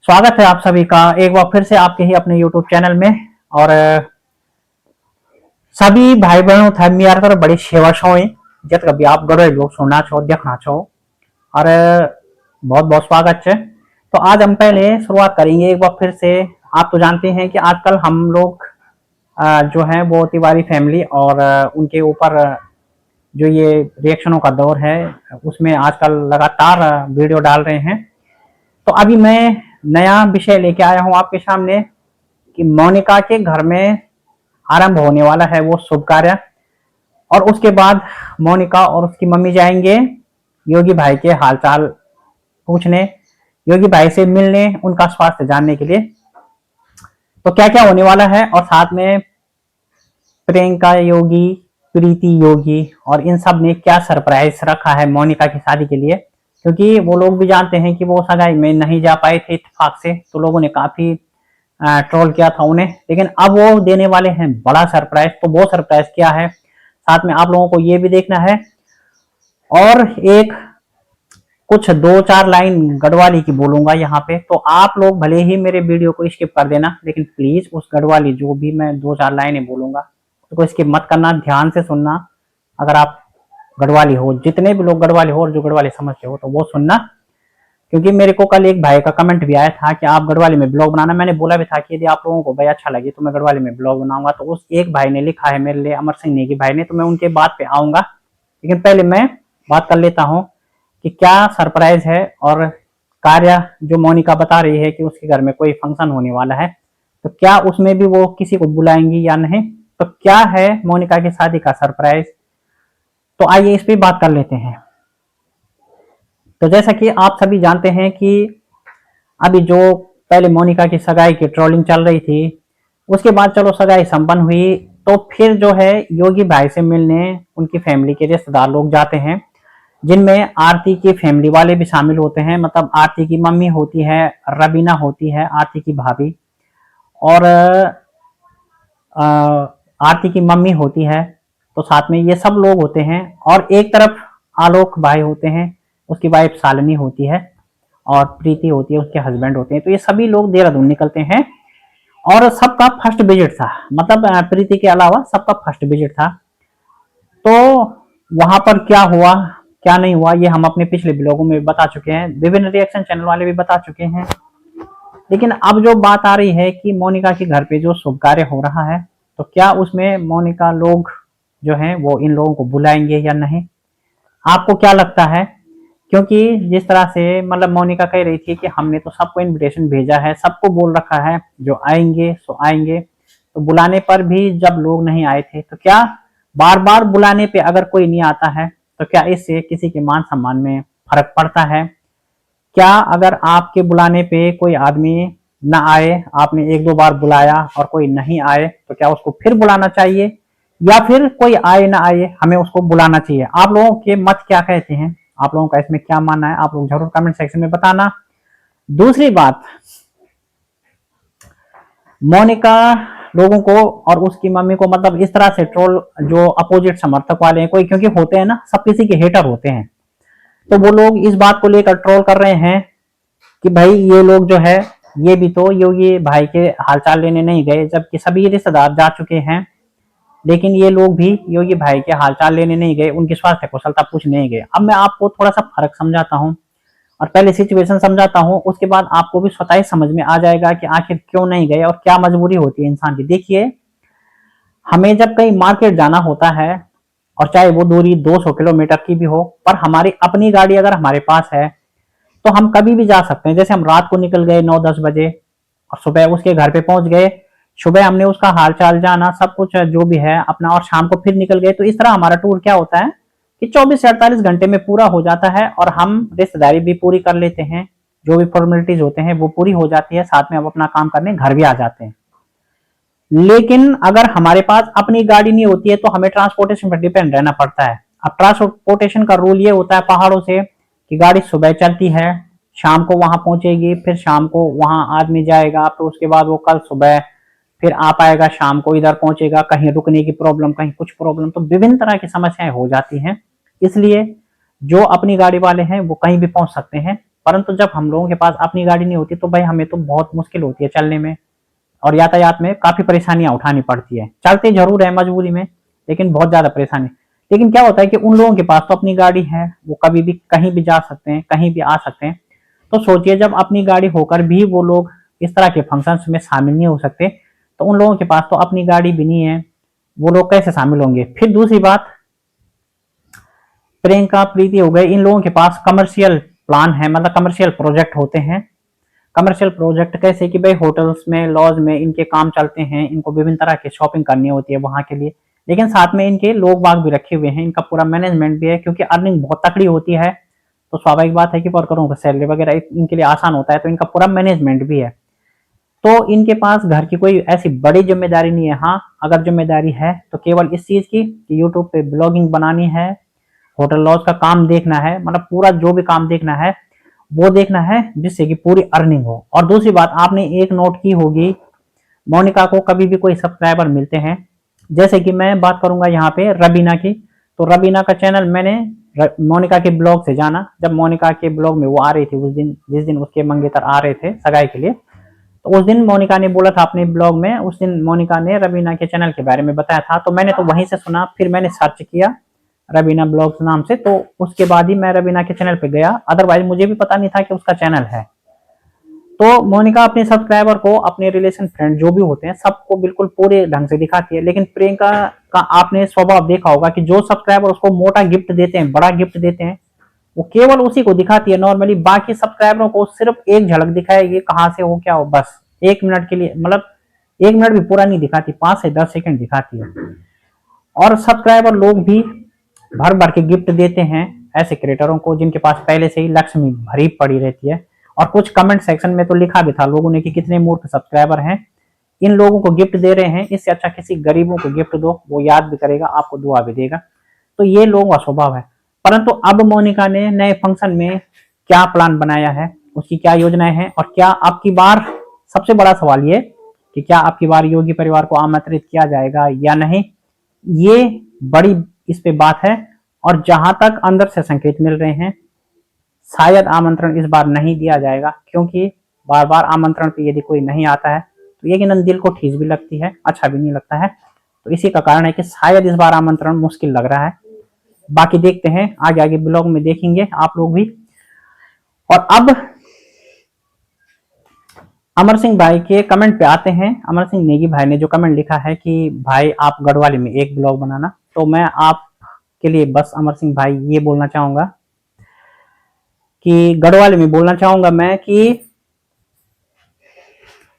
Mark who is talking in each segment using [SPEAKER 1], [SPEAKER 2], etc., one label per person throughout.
[SPEAKER 1] स्वागत है आप सभी का एक बार फिर से आपके ही अपने YouTube चैनल में। और सभी भाई बहनों था मेरे तरफ बड़ी सेवा छो जब कभी आप गड़े लोग सुनना छो देखना छो। और बहुत बहुत स्वागत है। तो आज हम पहले शुरुआत करेंगे एक बार फिर से। आप तो जानते हैं कि आजकल हम लोग जो है वो तिवारी फैमिली और उनके ऊपर जो ये रिएक्शनों का दौर है उसमें आजकल लगातार वीडियो डाल रहे हैं। तो अभी मैं नया विषय लेके आया हूं आपके सामने कि मोनिका के घर में आरंभ होने वाला है वो शुभ कार्य। और उसके बाद मोनिका और उसकी मम्मी जाएंगे योगी भाई के हालचाल पूछने, योगी भाई से मिलने, उनका स्वास्थ्य जानने के लिए। तो क्या क्या होने वाला है और साथ में प्रियंका योगी, प्रीति योगी और इन सब ने क्या सरप्राइज रखा है मोनिका की शादी के लिए, क्योंकि वो लोग भी जानते हैं कि वो सगाई में नहीं जा पाए थे इत्तेफाक से, तो लोगों ने काफी ट्रोल किया था उन्हें। लेकिन अब वो देने वाले हैं बड़ा सरप्राइज। तो वो सरप्राइज क्या है साथ में आप लोगों को ये भी देखना है। और एक कुछ दो चार लाइन गढ़वाली की बोलूंगा यहाँ पे, तो आप लोग भले ही मेरे वीडियो को स्किप कर देना, लेकिन प्लीज उस गढ़वाली जो भी मैं दो चार लाइनें बोलूंगा तो स्किप मत करना, ध्यान से सुनना। अगर आप गढ़वाली हो, जितने भी लोग गढ़वाली हो और जो गढ़वाली समझते हो तो वो सुनना, क्योंकि मेरे को कल एक भाई का कमेंट भी आया था कि आप गढ़वाली में ब्लॉग बनाना। मैंने बोला भी था कि यदि आप लोगों को भाई अच्छा लगे तो मैं गढ़वाली में ब्लॉग बनाऊंगा। तो उस एक भाई ने लिखा है मेरे लिए, अमर सिंह नेगी भाई ने, तो मैं उनके बात पे आऊंगा। लेकिन पहले मैं बात कर लेता हूँ कि क्या सरप्राइज है और कार्य जो मोनिका बता रही है कि उसके घर में कोई फंक्शन होने वाला है, तो क्या उसमें भी वो किसी को बुलाएंगी या नहीं। तो क्या है मोनिका की शादी का सरप्राइज, तो आइए इस पे बात कर लेते हैं। तो जैसा कि आप सभी जानते हैं कि अभी जो पहले मोनिका की सगाई की ट्रोलिंग चल रही थी, उसके बाद चलो सगाई संपन्न हुई, तो फिर जो है योगी भाई से मिलने उनकी फैमिली के रिश्तेदार लोग जाते हैं, जिनमें आरती की फैमिली वाले भी शामिल होते हैं। मतलब आरती की मम्मी होती है, रबीना होती है आरती की भाभी, और आरती की मम्मी होती है, तो साथ में ये सब लोग होते हैं। और एक तरफ आलोक भाई होते हैं, उसकी वाइफ शालिनी होती है, और प्रीति होती है, उसके हस्बैंड होते हैं। तो ये सभी लोग देहरादून निकलते हैं और सबका फर्स्ट विजिट था, मतलब प्रीति के अलावा सबका फर्स्ट विजिट था। तो वहां पर क्या हुआ क्या नहीं हुआ ये हम अपने पिछले ब्लॉगों में बता चुके हैं, विभिन्न रिएक्शन चैनल वाले भी बता चुके हैं। लेकिन अब जो बात आ रही है कि मोनिका के घर पे जो शुभ कार्य हो रहा है, तो क्या उसमें मोनिका लोग जो हैं वो इन लोगों को बुलाएंगे या नहीं, आपको क्या लगता है। क्योंकि जिस तरह से मतलब मोनिका कह रही थी कि हमने तो सबको इनविटेशन भेजा है, सबको बोल रखा है जो आएंगे सो आएंगे, तो बुलाने पर भी जब लोग नहीं आए थे, तो क्या बार बार बुलाने पे अगर कोई नहीं आता है तो क्या इससे किसी के मान सम्मान में फर्क पड़ता है। क्या अगर आपके बुलाने पे कोई आदमी ना आए, आपने एक दो बार बुलाया और कोई नहीं आए, तो क्या उसको फिर बुलाना चाहिए, या फिर कोई आए ना आए हमें उसको बुलाना चाहिए। आप लोगों के मत क्या कहते हैं, आप लोगों का इसमें क्या मानना है, आप लोग जरूर कमेंट सेक्शन में बताना। दूसरी बात, मोनिका लोगों को और उसकी मम्मी को मतलब इस तरह से ट्रोल, जो अपोजिट समर्थक वाले हैं कोई, क्योंकि होते हैं ना, सब किसी के हेटर होते हैं, तो वो लोग इस बात को लेकर ट्रोल कर रहे हैं कि भाई ये लोग जो है ये भी तो योगी भाई के हालचाल लेने नहीं गए, जबकि सभी रिश्तेदार जा चुके हैं, लेकिन ये लोग भी योगी भाई के हालचाल लेने नहीं गए, उनकी स्वास्थ्य कुशलता पूछने नहीं गए। अब मैं आपको थोड़ा सा फर्क समझाता हूँ और पहले सिचुएशन समझाता हूँ, उसके बाद आपको भी स्वतः ही समझ में आ जाएगा कि आखिर क्यों नहीं गए और क्या मजबूरी होती है इंसान की। देखिए, हमें जब कहीं मार्केट जाना होता है, और चाहे वो दूरी 200 किलोमीटर की भी हो, पर हमारी अपनी गाड़ी अगर हमारे पास है तो हम कभी भी जा सकते हैं। जैसे हम रात को निकल गए 9-10 बजे और सुबह उसके घर पे पहुंच गए, सुबह हमने उसका हाल चाल जाना, सब कुछ जो भी है अपना, और शाम को फिर निकल गए। तो इस तरह हमारा टूर क्या होता है कि 24 से 48 घंटे में पूरा हो जाता है, और हम रिश्तेदारी भी पूरी कर लेते हैं, जो भी फॉर्मेलिटीज होते हैं वो पूरी हो जाती है, साथ में हम अपना काम करने घर भी आ जाते हैं। लेकिन अगर हमारे पास अपनी गाड़ी नहीं होती है तो हमें ट्रांसपोर्टेशन पर डिपेंड रहना पड़ता है। अब ट्रांसपोर्टेशन का रूल ये होता है पहाड़ों से कि गाड़ी सुबह चलती है, शाम को वहां पहुंचेगी, फिर शाम को वहां आदमी जाएगा, फिर उसके बाद वो कल सुबह फिर आ पाएगा, शाम को इधर पहुंचेगा, कहीं रुकने की प्रॉब्लम, कहीं कुछ प्रॉब्लम, तो विभिन्न तरह की समस्याएं हो जाती हैं। इसलिए जो अपनी गाड़ी वाले हैं वो कहीं भी पहुंच सकते हैं, परंतु जब हम लोगों के पास अपनी गाड़ी नहीं होती तो भाई हमें तो बहुत मुश्किल होती है चलने में, और यातायात में काफी परेशानियां उठानी पड़ती है। चलते जरूर है मजबूरी में, लेकिन बहुत ज्यादा परेशानी। लेकिन क्या होता है कि उन लोगों के पास तो अपनी गाड़ी है, वो कभी भी कहीं भी जा सकते हैं, कहीं भी आ सकते हैं। तो सोचिए जब अपनी गाड़ी होकर भी वो लोग इस तरह के फंक्शंस में शामिल नहीं हो सकते, तो उन लोगों के पास तो अपनी गाड़ी भी नहीं है, वो लोग कैसे शामिल होंगे। फिर दूसरी बात, प्रियंका प्रीति हो गए, इन लोगों के पास कमर्शियल प्लान है, मतलब कमर्शियल प्रोजेक्ट होते हैं। कमर्शियल प्रोजेक्ट कैसे कि भाई होटल्स में, लॉज में इनके काम चलते हैं, इनको विभिन्न तरह की शॉपिंग करनी होती है वहां के लिए, लेकिन साथ में इनके लोग बाग भी रखे हुए हैं, इनका पूरा मैनेजमेंट भी है, क्योंकि अर्निंग बहुत तकड़ी होती है। तो स्वाभाविक बात है कि वर्करों का सैलरी वगैरह इनके लिए आसान होता है, तो इनका पूरा मैनेजमेंट भी है। तो इनके पास घर की कोई ऐसी बड़ी जिम्मेदारी नहीं है। हाँ, अगर जिम्मेदारी है तो केवल इस चीज की कि यूट्यूब पे ब्लॉगिंग बनानी है, होटल लॉज का काम देखना है, मतलब पूरा जो भी काम देखना है वो देखना है, जिससे कि पूरी अर्निंग हो। और दूसरी बात आपने एक नोट की होगी, मोनिका को कभी भी कोई सब्सक्राइबर मिलते हैं, जैसे कि मैं बात करूंगा यहाँ पे रबीना की, तो रबीना का चैनल मैंने मोनिका के ब्लॉग से जाना। जब मोनिका के ब्लॉग में वो आ रही थी उस दिन, जिस दिन उसके मंगेतर आ रहे थे सगाई के लिए, तो उस दिन मोनिका ने बोला था अपने ब्लॉग में, उस दिन मोनिका ने रबीना के चैनल के बारे में बताया था, तो मैंने तो वहीं से सुना, फिर मैंने सर्च किया रबीना ब्लॉग्स नाम से, तो उसके बाद ही मैं रबीना के चैनल पे गया, अदरवाइज मुझे भी पता नहीं था कि उसका चैनल है। तो मोनिका अपने सब्सक्राइबर को, अपने रिलेशन फ्रेंड जो भी होते हैं सबको बिल्कुल पूरे ढंग से दिखाती है। लेकिन प्रियंका का आपने स्वभाव देखा होगा कि जो सब्सक्राइबर उसको मोटा गिफ्ट देते हैं, बड़ा गिफ्ट देते हैं, वो केवल उसी को दिखाती है नॉर्मली, बाकी सब्सक्राइबरों को सिर्फ एक झलक दिखाएगी, कहाँ से हो क्या हो, बस 1 मिनट के लिए, मतलब 1 मिनट भी पूरा नहीं दिखाती, 5 से 10 सेकंड दिखाती है। और सब्सक्राइबर लोग भी भर भर के गिफ्ट देते हैं ऐसे क्रिएटरों को जिनके पास पहले से ही लक्ष्मी भरी पड़ी रहती है। और कुछ कमेंट सेक्शन में तो लिखा भी था लोगों ने कि कितने मूर्ख सब्सक्राइबर हैं, इन लोगों को गिफ्ट दे रहे हैं, इससे अच्छा किसी गरीबों को गिफ्ट दो, वो याद भी करेगा, आपको दुआ भी देगा। तो ये लोगों का स्वभाव है। परंतु अब मोनिका ने नए फंक्शन में क्या प्लान बनाया है, उसकी क्या योजनाएं हैं, और क्या आपकी बार, सबसे बड़ा सवाल ये कि क्या आपकी बार योगी परिवार को आमंत्रित किया जाएगा या नहीं, ये बड़ी इस पे बात है। और जहां तक अंदर से संकेत मिल रहे हैं, शायद आमंत्रण इस बार नहीं दिया जाएगा, क्योंकि बार बार आमंत्रण पे यदि कोई नहीं आता है तो यकीनन दिल को ठेस भी लगती है, अच्छा भी नहीं लगता है। तो इसी का कारण है कि शायद इस बार आमंत्रण मुश्किल लग रहा है। बाकी देखते हैं, आगे आगे ब्लॉग में देखेंगे आप लोग भी। और अब अमर सिंह भाई के कमेंट पे आते हैं। अमर सिंह नेगी भाई ने जो कमेंट लिखा है कि भाई आप गढ़वाली में एक ब्लॉग बनाना, तो मैं आपके लिए बस अमर सिंह भाई ये बोलना चाहूंगा कि गढ़वाली में बोलना चाहूंगा मैं कि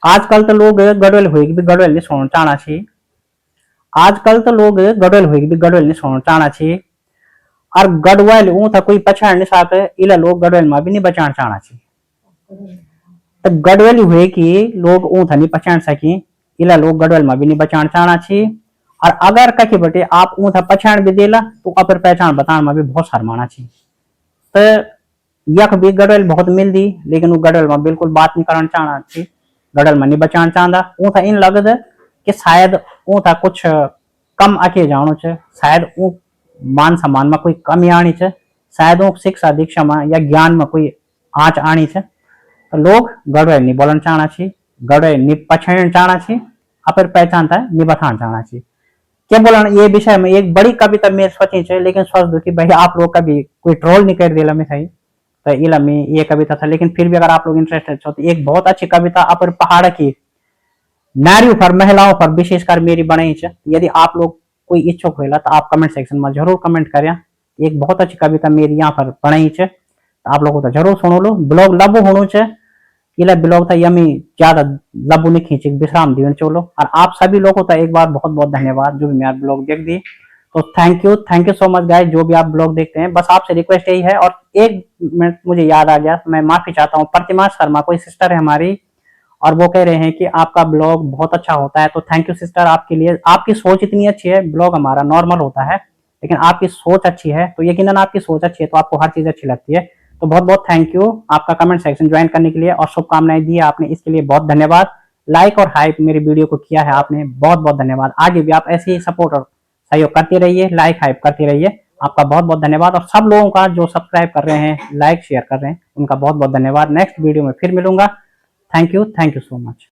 [SPEAKER 1] आजकल तो लोग गढ़वाल होएगी भी गढ़वाल नहीं सुनना चाहना चाहिए, आजकल तो लोग गढ़वाल होएगी भी गढ़वाल नहीं सुनना चाहना चाहिए, और गढ़वाल ऊ था कोई पछाड़ नहीं सकते, इला लोग गढ़वाल में भी नहीं बचाना चाहना चाहिए। तो गढ़वाल हुए कि लोग ऊ था नहीं पहचान सकी, इला लोग गढ़वाल में भी नहीं बचाना चाहना चाहिए। और अगर कहीं बटे आप ऊ था पहचान भी देला तो अपर पहचान बताने में भी बहुत शर्माना चाहिए। तो यख भी गढ़वाल बहुत मिल दी, लेकिन वो गढ़वाल में बिल्कुल बात नहीं करना चाहना चाहिए, गढ़वाल में नहीं बचाना चाहता। ऊ था इन लगद कि शायद ऊ था कुछ कम अके जानो च, शायद ऊ मान सम्मान में कोई कमी आनी च, शायद ऊ शिक्षा दीक्षा में या ज्ञान में कोई आँच आनी च। तो लोग गढ़वाल नहीं बोलना चाहना चाहिए, गढ़वाल नहीं पछाड़ना चाहना चाहिए, अपर पहचान था नहीं बताना चाहना चाहिए। क्या बोला ये विषय में एक बड़ी कविता मेरे सोची है, लेकिन सोच दो कि भाई आप लोग कभी कोई ट्रोल नहीं कर दिला मैं सही, तो इला में ये कविता था। लेकिन फिर भी अगर आप लोग इंटरेस्टेड हो तो एक बहुत अच्छी कविता अपर पहाड़ की नारियों पर, महिलाओं पर विशेषकर मेरी बनाई है। यदि आप लोग कोई इच्छुक होला तो आप कमेंट सेक्शन में जरूर कमेंट करें, एक बहुत अच्छी कविता मेरी यहाँ पर बनाई है, तो आप लोगों को जरूर सुनो लो। ब्लॉग लबो होनो चे, इला ब्लॉग था यमी ज्यादा लबू नहीं खींचे, विश्राम दिवन चलो। और आप सभी लोगों का एक बार बहुत बहुत धन्यवाद जो भी मेरा ब्लॉग देख दिए। तो thank you so much guys, जो भी आप ब्लॉग देखते हैं। बस आपसे रिक्वेस्ट यही है, और एक मिनट मुझे याद आ गया, मैं माफी चाहता हूँ, प्रतिमा शर्मा कोई सिस्टर है हमारी, और वो कह रहे हैं कि आपका ब्लॉग बहुत अच्छा होता है। तो थैंक यू सिस्टर, आपके लिए, आपकी सोच इतनी अच्छी है, ब्लॉग हमारा नॉर्मल होता है लेकिन आपकी सोच अच्छी है, तो यकीनन आपकी सोच अच्छी है तो आपको हर चीज अच्छी लगती है। तो बहुत बहुत थैंक यू आपका कमेंट सेक्शन ज्वाइन करने के लिए, और शुभकामनाएं दी आपने, इसके लिए बहुत धन्यवाद। लाइक और हाइप मेरी वीडियो को किया है आपने, बहुत बहुत धन्यवाद। आगे भी आप ऐसे ही सपोर्ट और सहयोग करते रहिए, लाइक हाइप करते रहिए। आपका बहुत बहुत धन्यवाद। और सब लोगों का जो सब्सक्राइब कर रहे हैं, लाइक शेयर कर रहे हैं, उनका बहुत बहुत धन्यवाद। नेक्स्ट वीडियो में फिर मिलूंगा। Thank you so much.